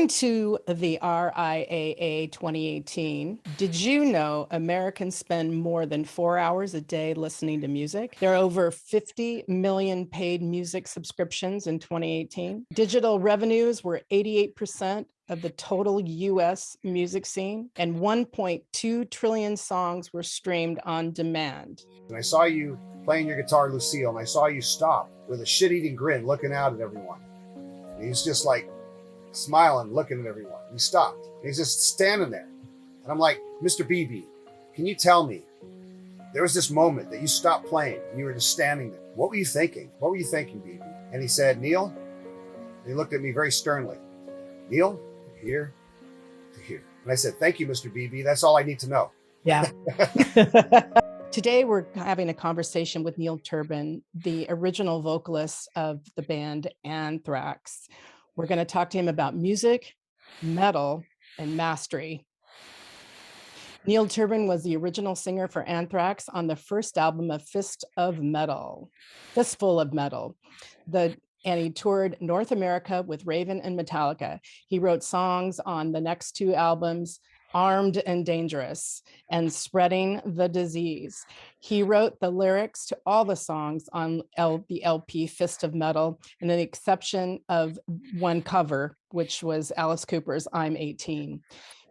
According to the RIAA 2018, did you know Americans spend more than 4 hours a day listening to music? There are over 50 million paid music subscriptions in 2018. Digital revenues were 88% of the total US music scene, and 1.2 trillion songs were streamed on demand. And I saw you playing your guitar, Lucille, and I saw you stop with a shit-eating grin looking out at everyone. And he's just like smiling, looking at everyone. He stopped. And he's just standing there. And I'm like, Mr. BB, can you tell me, there was this moment that you stopped playing and you were just standing there. What were you thinking? What were you thinking, BB? And he said, Neil, and he looked at me very sternly. Neil, from here to here. And I said, thank you, Mr. BB. That's all I need to know. Yeah. Today, we're having a conversation with Neil Turbin, the original vocalist of the band Anthrax. We're going to talk to him about music, metal, and mastery. Neil Turbin was the original singer for Anthrax on the first album of Fistful of Metal. And he toured North America with Raven and Metallica. He wrote songs on the next two albums, Armed and Dangerous, and Spreading the Disease. He wrote the lyrics to all the songs on the LP Fist of Metal, and the exception of one cover, which was Alice Cooper's I'm 18.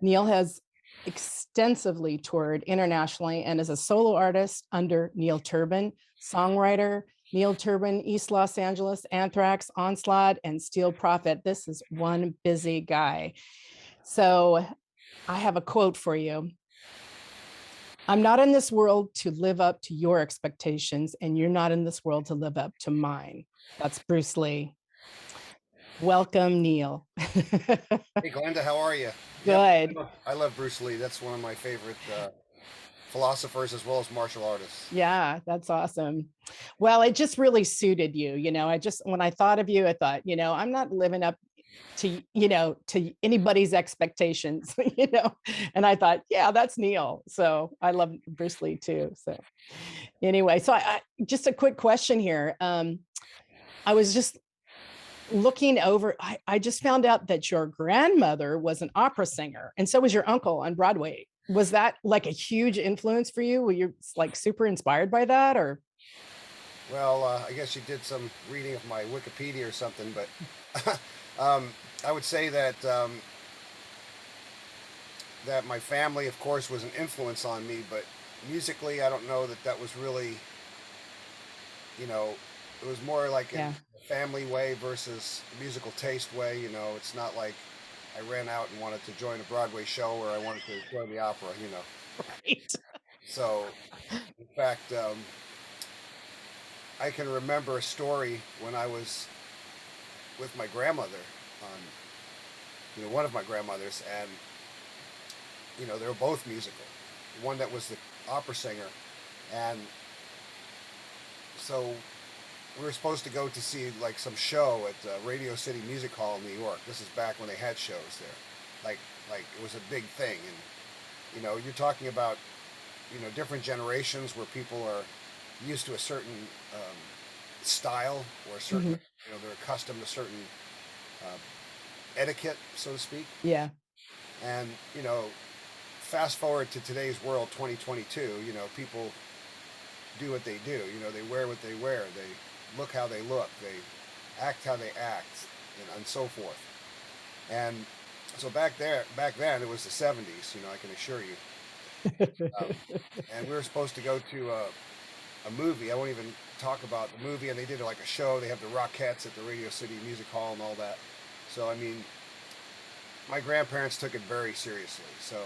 Neil has extensively toured internationally and is a solo artist under Neil Turbin, songwriter, Neil Turbin, East Los Angeles, Anthrax, Onslaught, and Steel Prophet. This is one busy guy. So I have a quote for you. I'm not in this world to live up to your expectations, and you're not in this world to live up to mine. That's Bruce Lee. Welcome, Neil. Hey, Glenda, how are you? Good. Yeah, I love Bruce Lee. That's one of my favorite philosophers as well as martial artists. Yeah, that's awesome. Well, it just really suited you. When I thought of you, I thought, I'm not living up to anybody's expectations, and I thought, yeah, that's Neil. So I love Bruce Lee too. So anyway, so I just a quick question here. I was just looking over, I just found out that your grandmother was an opera singer, and so was your uncle on Broadway. Was that like a huge influence for you? Were you like super inspired by that, or? Well, I guess you did some reading of my Wikipedia or something, but I would say that that my family, of course, was an influence on me, but musically, I don't know that was really, it was more like a family way versus a musical taste way. It's not like I ran out and wanted to join a Broadway show or I wanted to join the opera, Right. So, in fact, I can remember a story when I was with my grandmother, one of my grandmothers, and, they were both musical. One that was the opera singer, and so we were supposed to go to see like some show at Radio City Music Hall in New York. This is back when they had shows there. Like it was a big thing. And, you're talking about, different generations where people are used to a certain style or a certain, they're accustomed to certain etiquette, so to speak. Yeah. And, fast forward to today's world, 2022, people do what they do. They wear what they wear. They look how they look. They act how they act, and so forth. And so back then, it was the 70s, I can assure you. And we were supposed to go to a movie. I won't even talk about the movie. And they did like a show. They have the Rockettes at the Radio City Music Hall and all that. So, I mean, my grandparents took it very seriously. So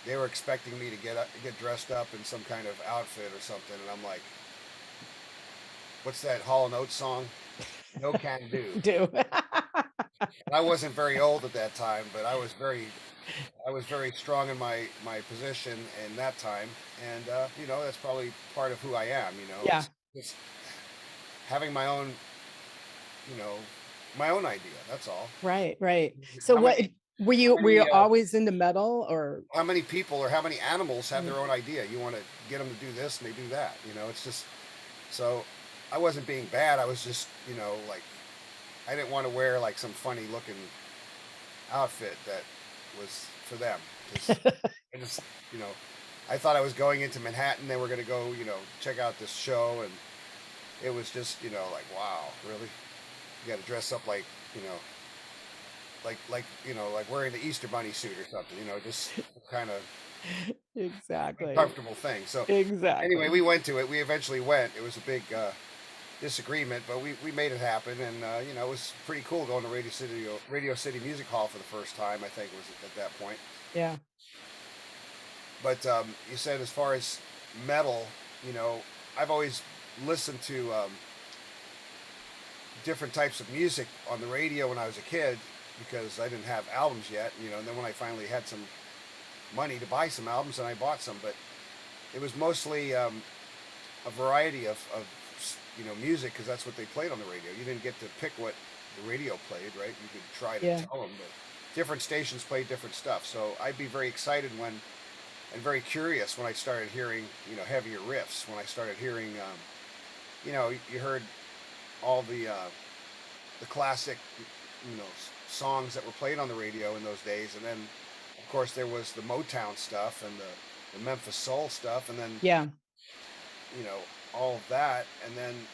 they were expecting me to get dressed up in some kind of outfit or something. And I'm like, what's that Hall & Oates song? No can do. I wasn't very old at that time, but I was very strong in my position in that time, and that's probably part of who I am. Yeah. It's having my own, my own idea. That's all. Right. So were you always into metal, or how many people or how many animals have their own idea? You want to get them to do this and they do that. It's just so. I wasn't being bad. I was just, like, I didn't want to wear like some funny looking outfit that was for them. Just, I just, you know, I thought I was going into Manhattan. They were going to go, check out this show, and it was just, like, wow, really? You got to dress up like, you know, like wearing the Easter Bunny suit or something, just kind of Exactly. uncomfortable thing. So anyway, Exactly. we went to it. We eventually went. It was a big disagreement, but we made it happen, and it was pretty cool going to Radio City Music Hall for the first time. I think it was at that point. Yeah. But you said as far as metal, you know, I've always listened to different types of music on the radio when I was a kid because I didn't have albums yet, and then when I finally had some money to buy some albums, and I bought some, but it was mostly a variety of music because that's what they played on the radio. You didn't get to pick what the radio played, right? You could try to Yeah. tell them, but different stations played different stuff. So I'd be very excited and very curious when I started hearing, heavier riffs. When I started hearing, you heard all the classic, songs that were played on the radio in those days, and then of course there was the Motown stuff and the Memphis Soul stuff, and then Yeah. you know all of that, and then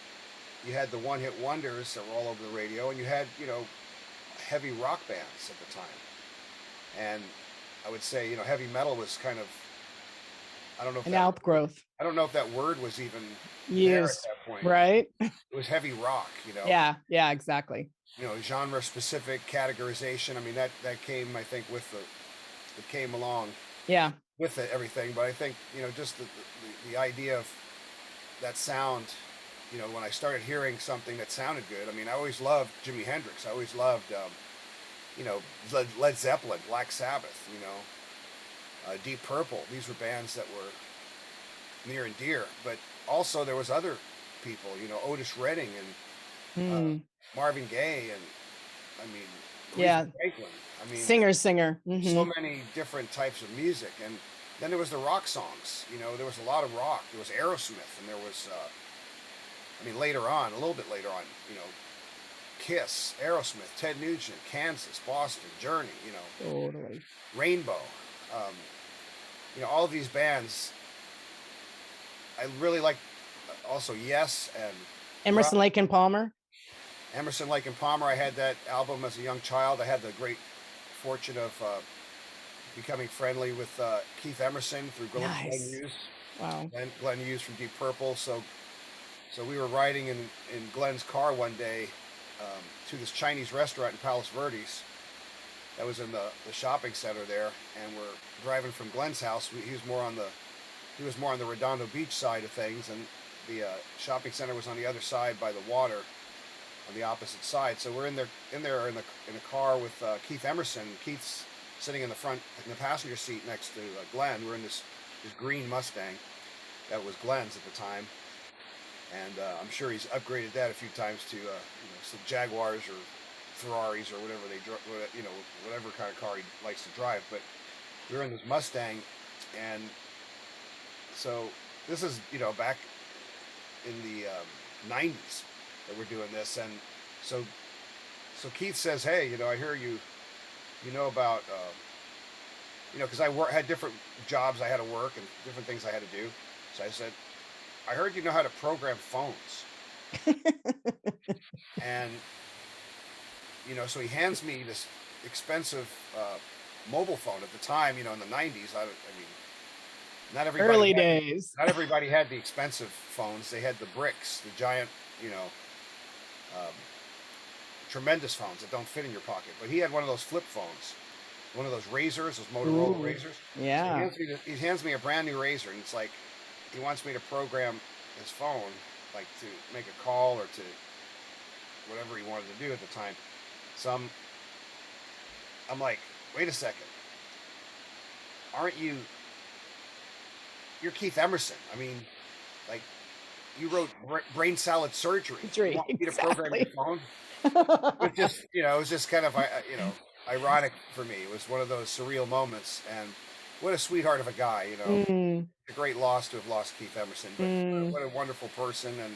you had the one-hit wonders that were all over the radio, and you had heavy rock bands at the time, and I would say heavy metal was kind of I don't know if An that outgrowth. I don't know if that word was even there at Used. that point. Right. It was heavy rock, Yeah. Yeah. Exactly. genre specific categorization. I mean that came I think with it came along Yeah. with it, everything, but I think just the idea of that sound. When I started hearing something that sounded good, I mean, I always loved Jimi Hendrix. I always loved, Led Zeppelin, Black Sabbath, Deep Purple. These were bands that were near and dear. But also there was other people, Otis Redding and Hmm. Marvin Gaye and, I mean, Yeah. Aretha Franklin. I mean, Singer. so Hmm. many different types of music. And then there was the rock songs. There was a lot of rock. There was Aerosmith, and there was, later on, a little bit later on, Kiss, Aerosmith, Ted Nugent, Kansas, Boston, Journey, Totally. Rainbow, all of these bands. I really like also Yes and Emerson, Lake and Palmer. Emerson, Lake and Palmer. I had that album as a young child. I had the great fortune of becoming friendly with Keith Emerson through Glenn Nice. Hughes. Wow. Glenn Hughes from Deep Purple. So we were riding in Glenn's car one day to this Chinese restaurant in Palos Verdes that was in the shopping center there, and we're driving from Glenn's house. He was more on the Redondo Beach side of things, and the shopping center was on the other side by the water, on the opposite side. So we're in a car with Keith Emerson. Keith's sitting in the passenger seat next to Glenn. We're in this green Mustang that was Glenn's at the time. And I'm sure he's upgraded that a few times to some Jaguars or Ferraris or whatever whatever kind of car he likes to drive. But we were in this Mustang, and so this is back in the '90s that we're doing this, and so Keith says, "Hey, I hear you about because I had different jobs I had to work and different things I had to do." So I said, I heard you know how to program phones. And, so he hands me this expensive mobile phone at the time, in the 90s. I mean, not everybody Early had days. not everybody had the expensive phones. They had the bricks, the giant, um, tremendous phones that don't fit in your pocket. But he had one of those flip phones, one of those razors, those Motorola Ooh. razors. Yeah. So he hands me a brand new razor, and it's like, he wants me to program his phone, like to make a call or to whatever he wanted to do at the time. So I'm like, wait a second, you're Keith Emerson? I mean, like, you wrote Brain Salad Surgery. You want me to program your phone? It just, it was just kind of, ironic for me. It was one of those surreal moments, and what a sweetheart of a guy, Mm. A great loss to have lost Keith Emerson, but what a wonderful person and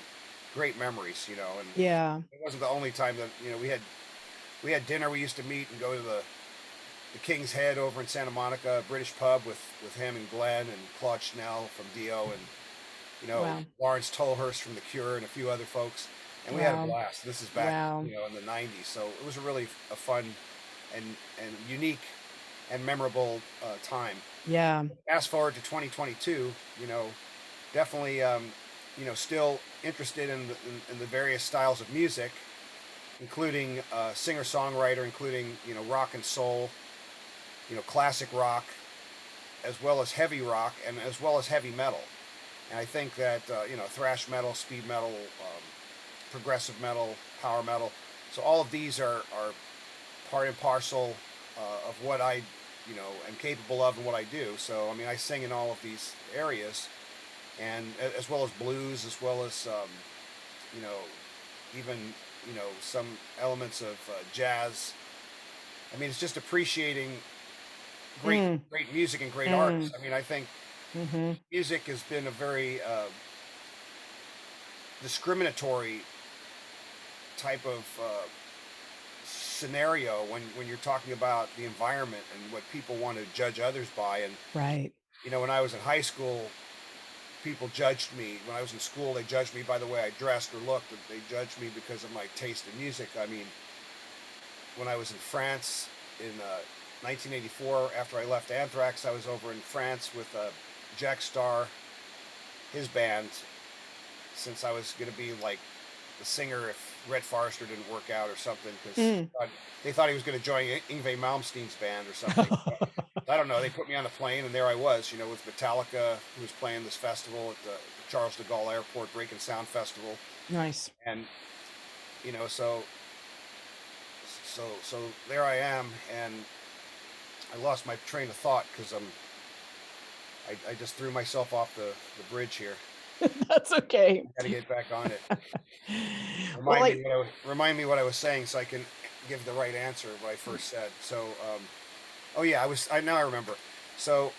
great memories, and Yeah. it wasn't the only time that we had dinner. We used to meet and go to the King's Head over in Santa Monica, a British pub with him and Glenn and Claude Schnell from Dio, and Wow. Lawrence Tolhurst from The Cure and a few other folks, and we had a Wow. blast. This is back Wow. in the '90s, so it was a really a fun and unique and memorable time. Yeah. Fast forward to 2022, definitely still interested in the various styles of music, including singer-songwriter, including rock and soul, classic rock, as well as heavy rock, and as well as heavy metal. And I think that thrash metal, speed metal, progressive metal, power metal. So all of these are part and parcel of what I am capable of and what I do. So I mean, I sing in all of these areas, and as well as blues, as well as even some elements of jazz. I mean, it's just appreciating Mm, great music and great mm, artists. I mean, I think hmm. music has been a very discriminatory type of scenario when you're talking about the environment and what people want to judge others by. And Right. when I was in high school, people judged me. When I was in school, they judged me by the way I dressed or looked. They judged me because of my taste in music. I mean, when I was in France in 1984, after I left Anthrax, I was over in France with Jack Starr, his band, since I was going to be like the singer if Red Forrester didn't work out or something, because Mm. they thought he was going to join Yngwie Malmsteen's band or something. I don't know. They put me on the plane, and there I was, with Metallica, who was playing this festival at the Charles de Gaulle Airport Breaking Sound Festival, Nice. and so there I am, and I lost my train of thought because I just threw myself off the bridge here. That's okay. Got to get back on it. Well, Remind me what I was saying so I can give the right answer what I first said. So, oh yeah, now I remember. So,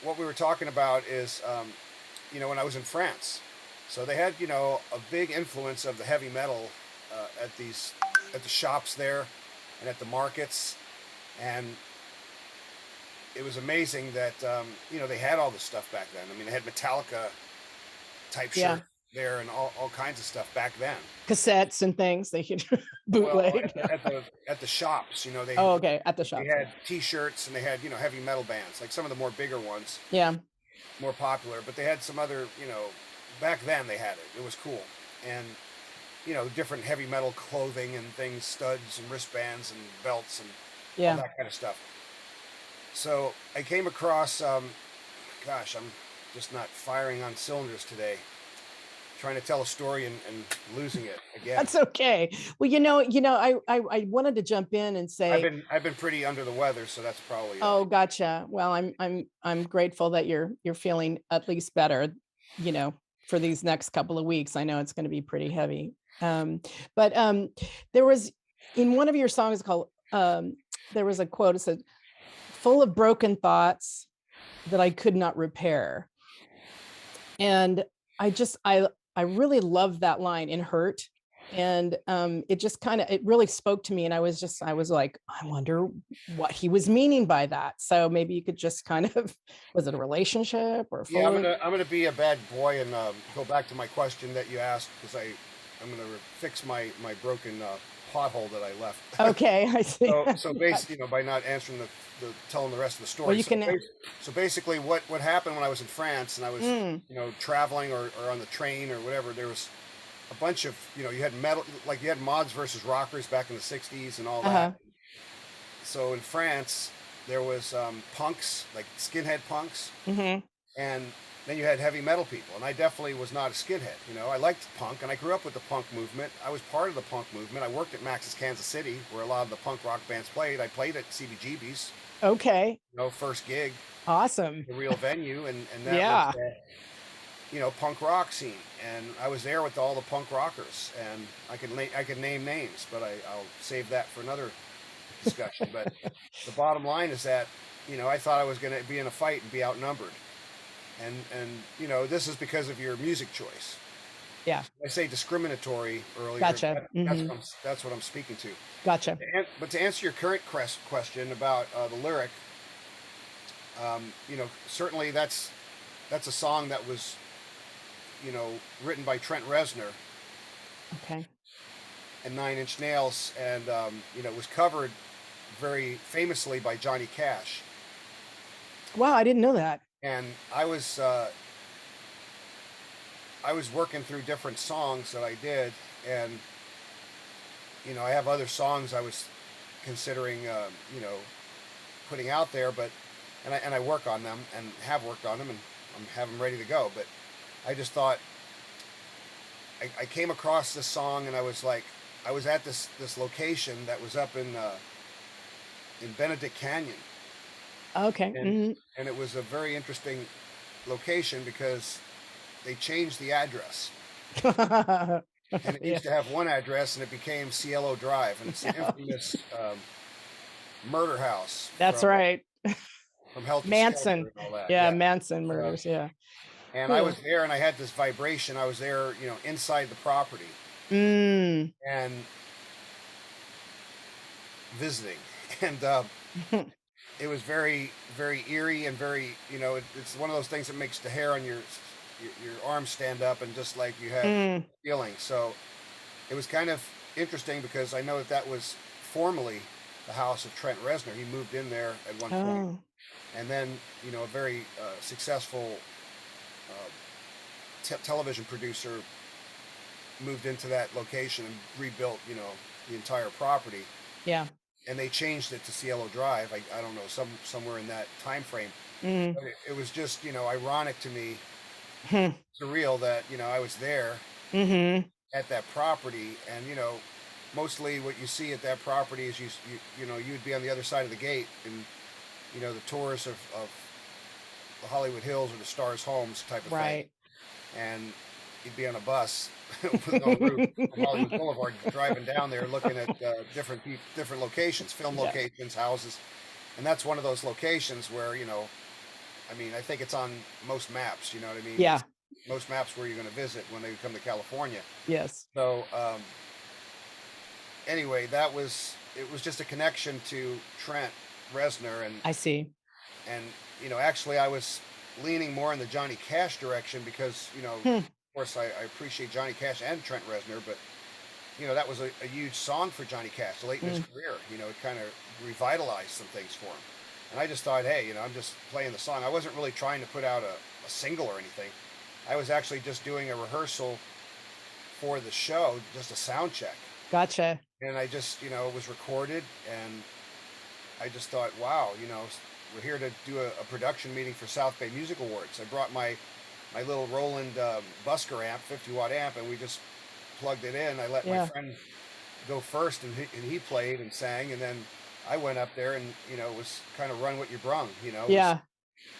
what we were talking about is, when I was in France, so they had a big influence of the heavy metal at the shops there and at the markets, and it was amazing that they had all this stuff back then. I mean, they had Metallica type yeah, shirt there and all kinds of stuff back then. cassettes and things they could Well, bootleg. at the shops, Oh, okay, at the they shops. had T-shirts and they had heavy metal bands, like some of the more bigger ones, Yeah. more popular. But they had some other back then they had it. It was cool, and different heavy metal clothing and things, studs and wristbands and belts and all Yeah. that kind of stuff. So I came across, gosh, I'm just not firing on cylinders today. Trying to tell a story and losing it again. That's okay. Well, I wanted to jump in and say, I've been pretty under the weather, so that's probably oh, gotcha. Well, I'm grateful that you're feeling at least better, for these next couple of weeks. I know it's going to be pretty heavy. But there was in one of your songs called there was a quote. It said, "Full of broken thoughts that I could not repair." And I really love that line in Hurt. And it just it really spoke to me. And I was like, I wonder what he was meaning by that. So maybe you could just kind of, was it a relationship or yeah. full I'm gonna be a bad boy and go back to my question that you asked, because I'm gonna fix my broken pothole that I left. Okay, I see. So basically, by not answering telling the rest of the story. Well, you can. So basically, what happened when I was in France and I was traveling or on the train or whatever, there was a bunch of you had metal, like you had mods versus rockers back in the '60s and all that. So in France, there was punks, like skinhead punks, Mm-hmm. and then you had heavy metal people, and I definitely was not a skinhead. I liked punk, and I grew up with the punk movement. I was part of the punk movement. I worked at Max's Kansas City, where a lot of the punk rock bands played. I played at CBGB's. Okay. First gig. Awesome. The real venue, and that Yeah. was punk rock scene, and I was there with all the punk rockers, and I could name names, but I'll save that for another discussion. But the bottom line is that I thought I was going to be in a fight and be outnumbered. And this is because of your music choice. Yeah. I say discriminatory earlier. Gotcha. Hmm. That's what I'm speaking to. Gotcha. But to answer your current question about the lyric, certainly that's a song that was written by Trent Reznor Okay. and Nine Inch Nails, and it was covered very famously by Johnny Cash. Wow, I didn't know that. And I was working through different songs that I did, and I have other songs I was considering, putting out there, but and I work on them and have worked on them and have them ready to go. But I just thought I came across this song, and I was like, I was at this location that was up in Benedict Canyon, Okay. and and it was a very interesting location because they changed the address. And it Yeah. used to have one address, and it became Cielo Drive, and it's the infamous murder house That's right. from Helter Skelter Manson. and all that. Yeah, Yeah. Manson Uh, murders. Yeah. and I was Cool. there, and I had this vibration. I was there, inside the property Mm. and visiting, and it was very, very eerie and very, it's one of those things that makes the hair on your arms stand up, and just like you have Mm. feeling. So it was kind of interesting because I know that was formerly the house of Trent Reznor. He moved in there at one point, Oh, and then a very successful uh, television producer moved into that location and rebuilt the entire property, yeah. and they changed it to Cielo Drive. I don't know, somewhere in that time frame. Mm. But it was just ironic to me, Hmm. surreal that I was there Mm-hmm. at that property, and mostly what you see at that property is you'd be on the other side of the gate, and the tours of the Hollywood Hills or the Stars Homes type of thing, Right. and you'd be on a bus on the roof from Hollywood Boulevard, driving down there, looking at different locations, film Yeah. locations, houses, and that's one of those locations where I mean, I think it's on most maps. You know what I mean? Yeah. It's most maps where you're going to visit when they come to California. Yes. So anyway, it was just a connection to Trent Reznor, I see. and actually I was leaning more in the Johnny Cash direction because of Hmm. course I appreciate Johnny Cash and Trent Reznor, but that was a huge song for Johnny Cash late in his Mm. career. It kind of revitalized some things for him, and I just thought, hey, I'm just playing the song. I wasn't really trying to put out a single or anything. I was actually just doing a rehearsal for the show, just a sound check, Gotcha. and I just it was recorded, and I just thought, wow, we're here to do a production meeting for South Bay Music Awards. I brought my little Roland Busker amp, 50-watt amp, and we just plugged it in. I let my Yeah. friend go first, and he played and sang, and then I went up there, and it was kind of run what you brung. It was Yeah.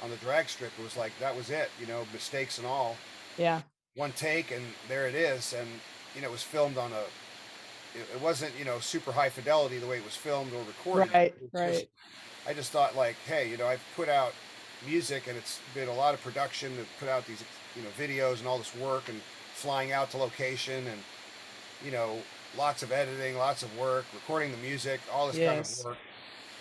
on the drag strip. It was like that was it. Mistakes and all, Yeah. one take, and there it is. And it was filmed on it wasn't super high fidelity the way it was filmed or recorded. Right. It was just, Right. I just thought, like, hey, I've put out music, and it's been a lot of production to put out these videos and all this work, and flying out to location, and you know lots of editing, lots of work, recording the music, all this kind of Yes. work,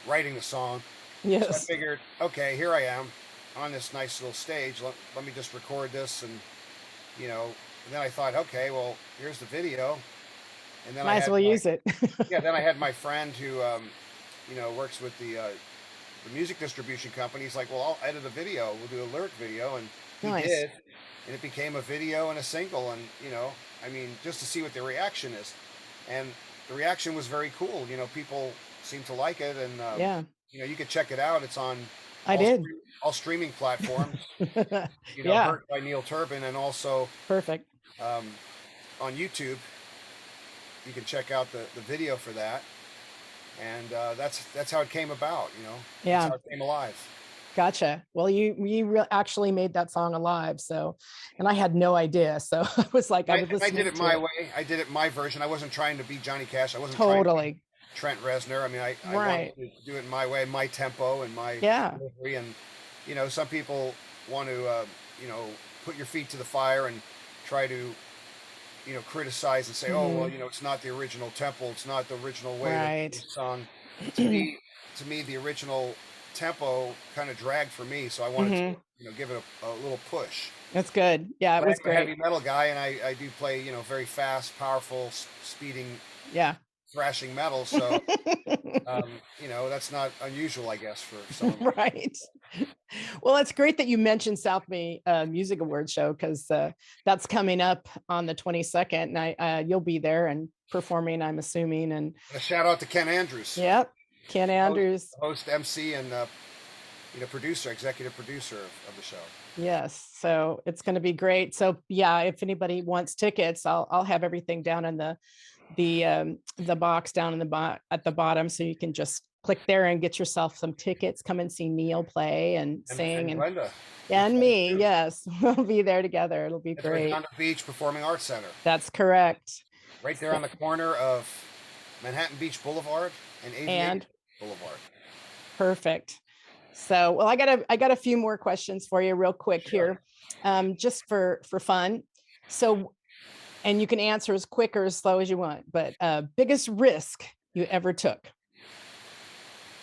writing the song. So I Yes. figured, okay, here I am on this nice little stage. Let me just record this, and and then I thought, okay, well, here's the video. And then I Might as had well my use it. yeah, then I had my friend who works with the music distribution company. He's like, well, I'll edit a video. We'll do a lyric video, and he Nice. did, and it became a video and a single. And I mean, just to see what the reaction is, and the reaction was very cool. People seem to like it, and Yeah. you can check it out. It's on I did. all streaming platforms. Yeah. Hurt by Neil Turbin, and also Perfect. um, on YouTube. You can check out the video for that, and that's how it came about. That's Yeah. how it came alive. Gotcha. Well, you actually made that song alive. So, and I had no idea. So I was like, I was I did listening it to my it. way. I did it my version. I wasn't trying to be Johnny Cash. I wasn't trying to be Totally. Trent Reznor. I mean, I wanted Right. to do it my way, my tempo, and my Yeah. delivery. And some people want to put your feet to the fire and try to criticize and say, oh, well, Mhm. it's not the original tempo, it's not the original way that it Right. was sung. To me, the original tempo kind of dragged for me, so I wanted to, Mhm. give it a little push. That's good. Yeah, it But was I'm a great. heavy metal guy, and I do play, very fast, powerful, speeding, Yeah. thrashing metal. So, that's not unusual, I guess, for someone like me. Right. Well, it's great that you mentioned South Bay Music Awards show because that's coming up on the 22nd, and you'll be there and performing, I'm assuming. And And a shout out to Ken Andrews, yep, Ken host, Andrews. host MC, and producer, executive producer of the show. Yes, so it's going to be great. So yeah, if anybody wants tickets, I'll have everything down in the box down in at the bottom, so you can just click there and get yourself some tickets. Come and see Neil play and And sing, Glenda, you're and playing me. too. Yes, we'll be there together. It'll be At the great. Redondo Beach Performing Arts Center, That's correct. right there So, on the corner of Manhattan Beach Boulevard and Aviation and Boulevard. perfect. So, well, I got a few more questions for you real quick Sure. here, just for fun. So, and you can answer as quick or as slow as you want, but biggest risk you ever took?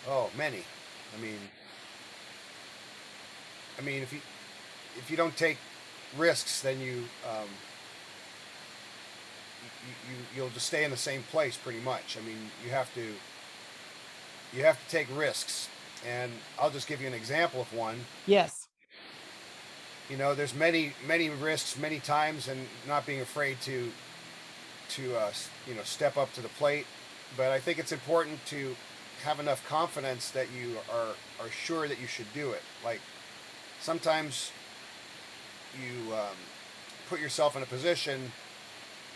Oh, many. I mean, if you don't take risks, then you'll just stay in the same place pretty much. I mean, you have to take risks, and I'll just give you an example of one. Yes. There's many risks, many times, and not being afraid to step up to the plate. But I think it's important to have enough confidence that you are sure that you should do it. Like sometimes you put yourself in a position,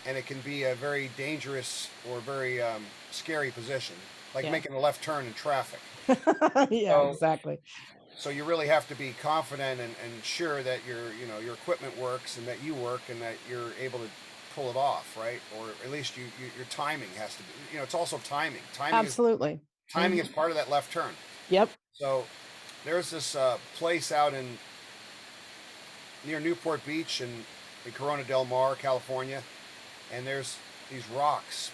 and it can be a very dangerous or very scary position, like Yeah. making a left turn in traffic. Yeah, So exactly. so you really have to be confident and sure that your equipment works and that you work and that you're able to pull it off, right? Or at least your timing has to be. It's also timing. Absolutely. Timing is Mhm. part of that left turn. Yep. So there's this place out in near Newport Beach in Corona del Mar, California, and there's these rocks,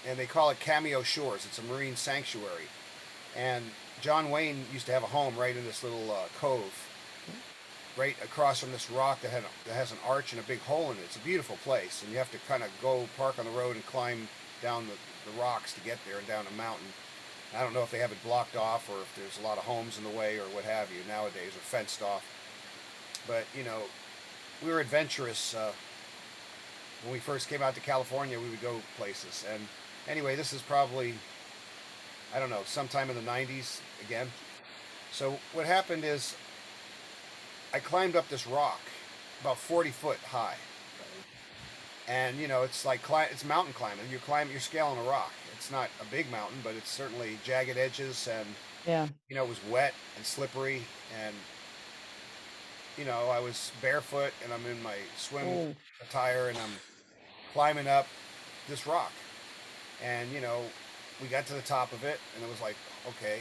and they call it Cameo Shores. It's a marine sanctuary, and John Wayne used to have a home right in this little cove, right across from this rock that has an arch and a big hole in it. It's a beautiful place, and you have to kind of go park on the road and climb down the rocks to get there and down a mountain. I don't know if they have it blocked off or if there's a lot of homes in the way or what have you nowadays, or fenced off. But we were adventurous. When we first came out to California, we would go places. And anyway, this is probably, I don't know, sometime in the 90s again. So what happened is I climbed up this rock about 40 foot high. And it's like it's mountain climbing. You're scaling a rock. It's not a big mountain, but it's certainly jagged edges, and Yeah. it was wet and slippery, and I was barefoot and I'm in my swim Oh, attire, and I'm climbing up this rock. And we got to the top of it, and it was like, okay,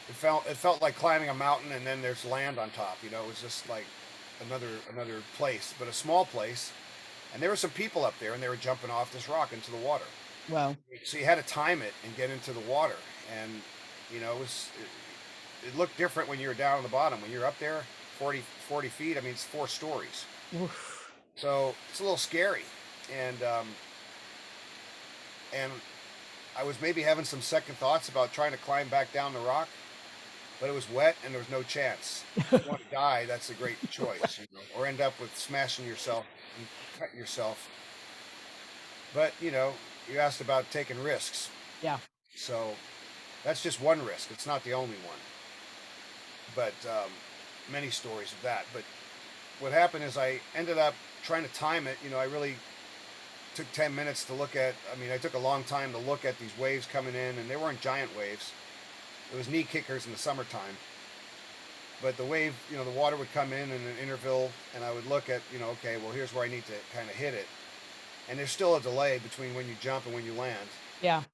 it felt like climbing a mountain, and then there's land on top. It was just like another place, but a small place. And there were some people up there, and they were jumping off this rock into the water. well, So you had to time it and get into the water, and it looked different when you were down on the bottom. When you're up there, 40 feet. I mean, it's 4 stories, oof. so it's a little scary. And I was maybe having some second thoughts about trying to climb back down the rock, but it was wet and there was no chance. If you want to die, that's a great choice, or end up with smashing yourself and cutting yourself. But you asked about taking risks, Yeah. so that's just one risk. It's not the only one, but many stories of that. But what happened is I ended up trying to time it. I really took 10 minutes to look at. I mean, I took a long time to look at these waves coming in, and they weren't giant waves. It was knee kickers in the summertime. But the wave, the water would come in an interval, and I would look at, okay, well, here's where I need to kind of hit it. And there's still a delay between when you jump and when you land. Yeah.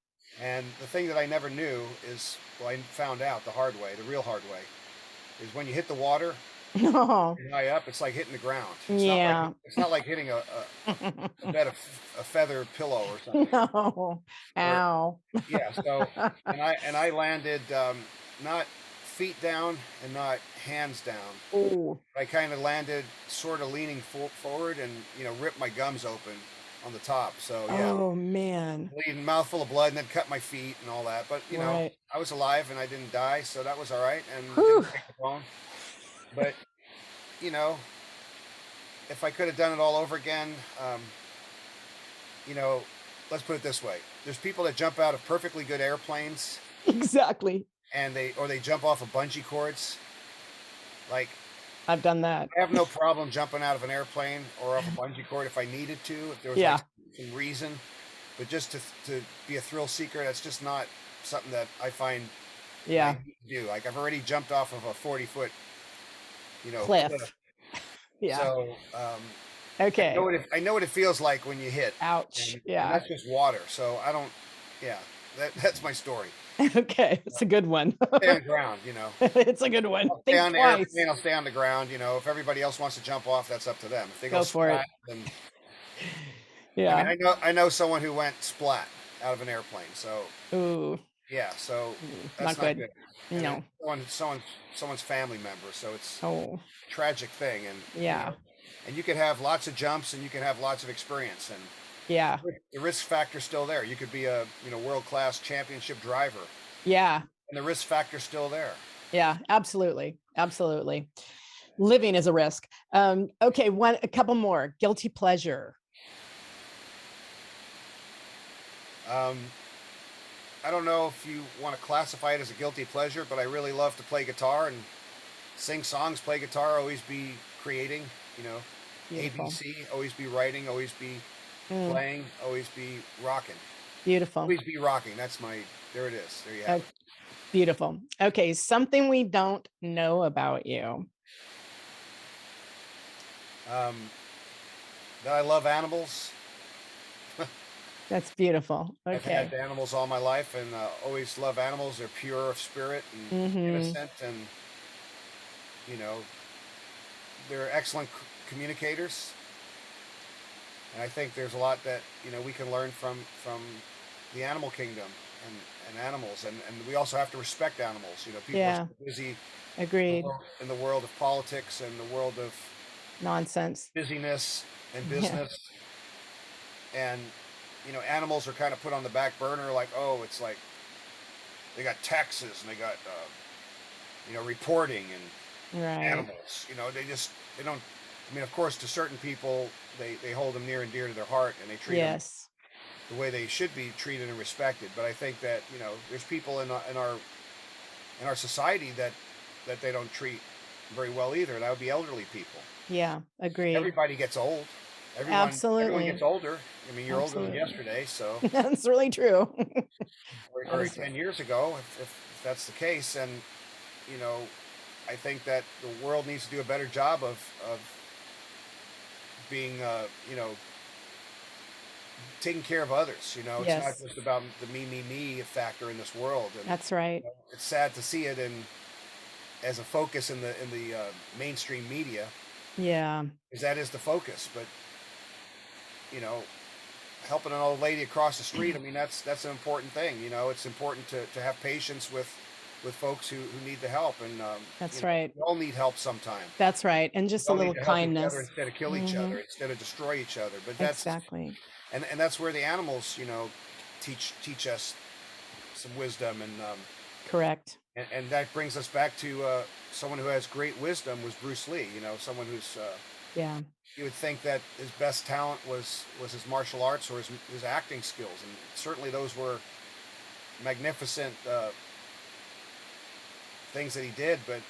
And the thing that I never knew is, well, I found out the hard way, the real hard way, is when you hit the water, No. high up, it's like hitting the ground. Yeah. It's not like hitting a bed of a feather pillow or something. No. Or Ow. yeah, so and I landed not feet down and not hands down. Oh. I kind of landed sort of leaning forward and ripped my gums open on the top. So yeah, Oh man. bleeding, mouthful of blood, and then cut my feet and all that. But Right. I was alive and I didn't die, so that was all right, and Whew. didn't break the bone. But you know, if I could have done it all over again, you know, let's put it this way: there's people that jump out of perfectly good airplanes Exactly. and they jump off of bungee cords. Like I've done that. I have no problem jumping out of an airplane or off a bungee cord if I needed to, if there was like Yeah. some reason. But just to be a thrill seeker, that's just not something that I find that I Yeah. need to do. Like I've already jumped off of a 40-foot, cliff. Cliff. Yeah. So Okay. I know what it feels like when you hit, Ouch. and Yeah. that's just water. So I don't. Yeah, that's my story. Okay. It's a good one. Stay on ground. It's a good one. I'll stay Think on the twice. airplane. I'll stay on the ground. If everybody else wants to jump off, that's up to them. If they go Go for it. splat, then I mean, Yeah. I know someone who went splat out of an airplane. So Ooh. yeah, so that's Not not good. good. And No. someone's family member. So it's Oh. a tragic thing, and Yeah. and you can have lots of jumps, and you can have lots of experience, and Yeah. the risk factor's still there. You could be a world class championship driver, Yeah. and the risk factor's still there. Yeah. Absolutely. Absolutely. Living is a risk. Okay. A couple more. Guilty pleasure. Um, I don't know if you want to classify it as a guilty pleasure, but I really love to play guitar and sing songs, play guitar, always be creating, you know, Beautiful. ABC, always be writing, always be Mm, playing, always be rocking. beautiful. Always be rocking. There it is. There you have Uh, it. beautiful. Okay. Something we don't know about you. Um, that I love animals. That's beautiful. I've had Okay. animals all my life and always love animals. They're pure of spirit and Mm-hmm. innocent, and, you know, they're excellent communicators. And I think there's a lot that we can learn from the animal kingdom and animals, and we also have to respect animals. People are Yeah. so busy Agreed. in the world of politics and the world of Nonsense. busyness and Yeah. business, and animals are kind of put on the back burner. Like, oh, it's like they got taxes and they got reporting, and Right. animals. They don't. I mean, of course, to certain people, they hold them near and dear to their heart, and they treat them Yes. the way they should be treated and respected. But I think that there's people in our society that they don't treat very well either, and that would be elderly people. Yeah. Agreed. Everybody gets old. Everyone gets Absolutely. older. I mean, you're older than Absolutely. yesterday, so That's really true. That or is 10 years ago, if that's the case. And you know, I think that the world needs to do a better job of being, taking care of others. It's not yes. just about the me factor in this world, and That's right. it's sad to see it as a focus in the mainstream media, Yeah. because that is the focus. But you know, helping an old lady across the street, I mean, that's an important thing. It's important to have patience with folks who need the help, and That's right. we all need help sometime. That's right. And We just a all need little to help each other kindness. instead of kill each Hmm. other, instead of destroy each other. But Exactly. that's where the animals, teach us some wisdom, Correct. and that brings us back to someone who has great wisdom was Bruce Lee. Someone who's Yeah. you would think that his best talent was his martial arts or his acting skills, and certainly those were magnificent things that he did. But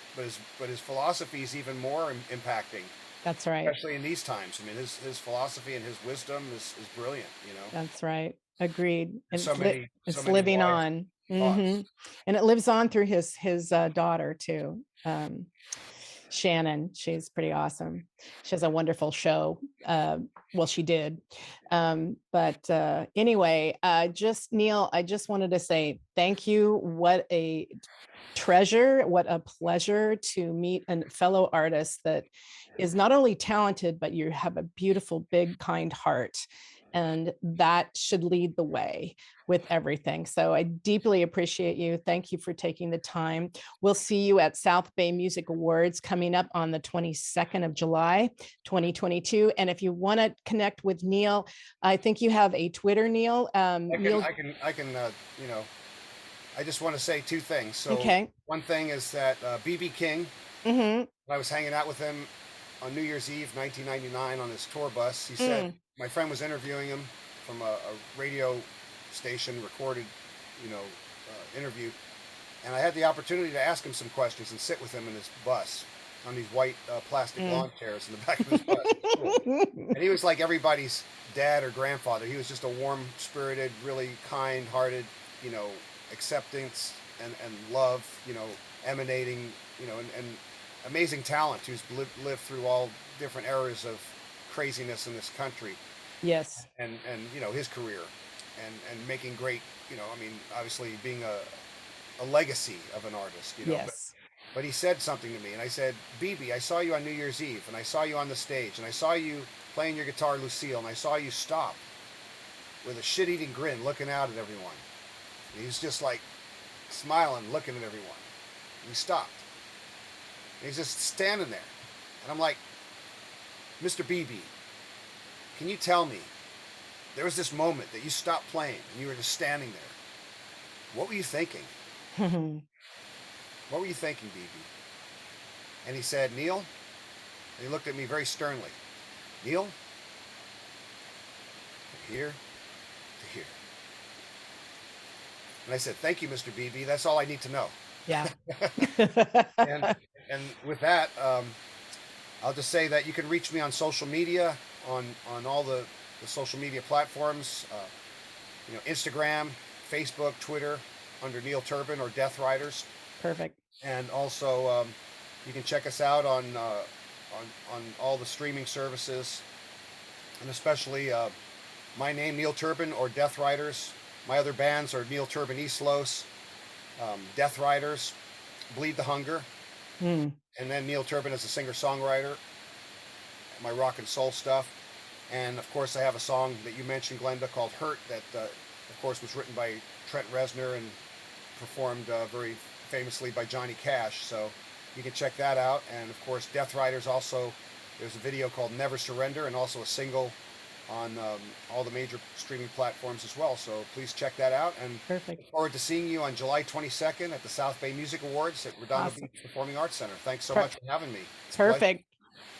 his philosophy is even more impacting, That's right. especially in these times. I mean, his philosophy and his wisdom is brilliant. That's right. Agreed. And So many it's living wise on. thoughts. And it lives on through his daughter too. Shannon. She's pretty awesome. She has a wonderful show. Well, she did. But anyway, just Neil, I just wanted to say thank you. What a treasure, what a pleasure to meet a fellow artist that is not only talented, but you have a beautiful, big, kind heart. And that should lead the way with everything. So I deeply appreciate you. Thank you for taking the time. We'll see you at South Bay Music Awards coming up on the 22nd of July, 2022. And if you want to connect with Neil, I think you have a Twitter, Neil. Neil. I can, you know, I just want to say two things. So Okay. one thing is that BB King, Mm-hmm. I was hanging out with him on New Year's Eve, 1999 on his tour bus. He said, my friend was interviewing him from a radio station recorded, you know, interview. And I had the opportunity to ask him some questions and sit with him in his bus on these white plastic lawn chairs in the back of his bus. Cool. And he was like everybody's dad or grandfather. He was just a warm-spirited, really kind-hearted, you know, acceptance and love, you know, emanating, you know, and amazing talent who's lived through all different eras of craziness in this country. Yes. And you know, his career and making great, you know, I mean, obviously being a legacy of an artist, you know. Yes. But he said something to me, and I said, BB, I saw you on New Year's Eve, and I saw you on the stage, and I saw you playing your guitar, Lucille, and I saw you stop with a shit-eating grin looking out at everyone. And he was just like smiling, looking at everyone. And he stopped. And he's just standing there. And I'm like, Mr. BB, can you tell me, there was this moment that you stopped playing and you were just standing there. What were you thinking? What were you thinking, BB? And he said, Neil, and he looked at me very sternly. Neil, from here to here. And I said, thank you, Mr. BB. That's all I need to know. Yeah. and with that, I'll just say that you can reach me on social media, on all the social media platforms, you know, Instagram, Facebook, Twitter, under Neil Turbin or Death Riders. Perfect. And also, you can check us out on all the streaming services, and especially my name, Neil Turbin, or Death Riders. My other bands are Neil Turbin Eastlos, Death Riders, Bleed the Hunger, and then Neil Turbin as a singer-songwriter, my rock and soul stuff. And of course I have a song that you mentioned, Glenda, called Hurt, that of course was written by Trent Reznor and performed very famously by Johnny Cash. So you can check that out. And of course Death Riders also, there's a video called Never Surrender, and also a single on all the major streaming platforms as well. So please check that out. And look forward to seeing you on July 22nd at the South Bay Music Awards at Redondo Beach Performing Arts Center. Thanks so much for having me. It's perfect.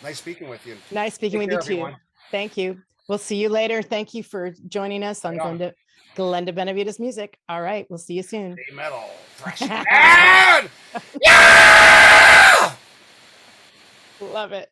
Nice speaking with you. Nice speaking with you too. Thank you. We'll see you later. Thank you for joining us on Glenda Benevides Music. All right. We'll see you soon. Heavy metal. Thrash. Yeah! Love it.